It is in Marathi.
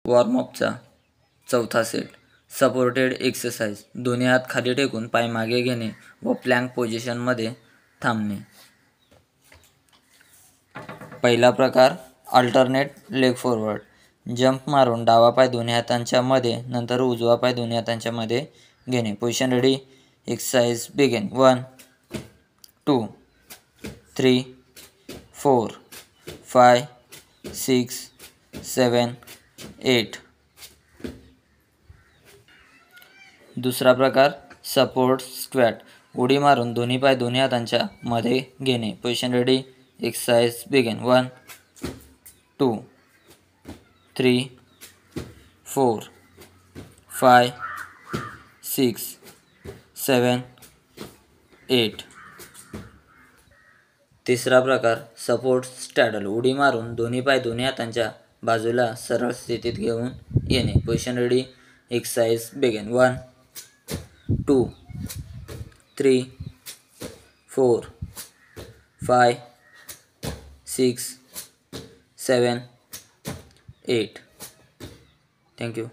वॉर्मअपचा चौथा सेट सपोर्टेड एक्सरसाइज. दोन्ही हात खाली टेकून पाय मागे घेणे व प्लँक पोझिशनमध्ये थांबणे. पहिला प्रकार अल्टरनेट लेग फॉरवर्ड. जंप मारून डावा पाय दोन्ही हातांच्या मध्ये नंतर उजवा पाय दोन्ही हातांच्या मध्ये घेणे. Position ready. Exercise begin. 1 2 3 4 5 6 7 8. दुसरा प्रकार सपोर्ट स्क्वॅट. उडी मारून दोन्ही पाय दोन्ही हातांच्या मध्ये घेणे. Position ready. Exercise begin. 1 2 3 4 5 6 7 8. तिसरा प्रकार सपोर्ट स्टॅडल. उडी मारून दोन्ही पाय दोन्ही हातांच्या बाजूला सरळ स्थितीत घेऊन येणे. Position ready. Exercise begin. 1 2 3 4 5 6 7 8. Thank you.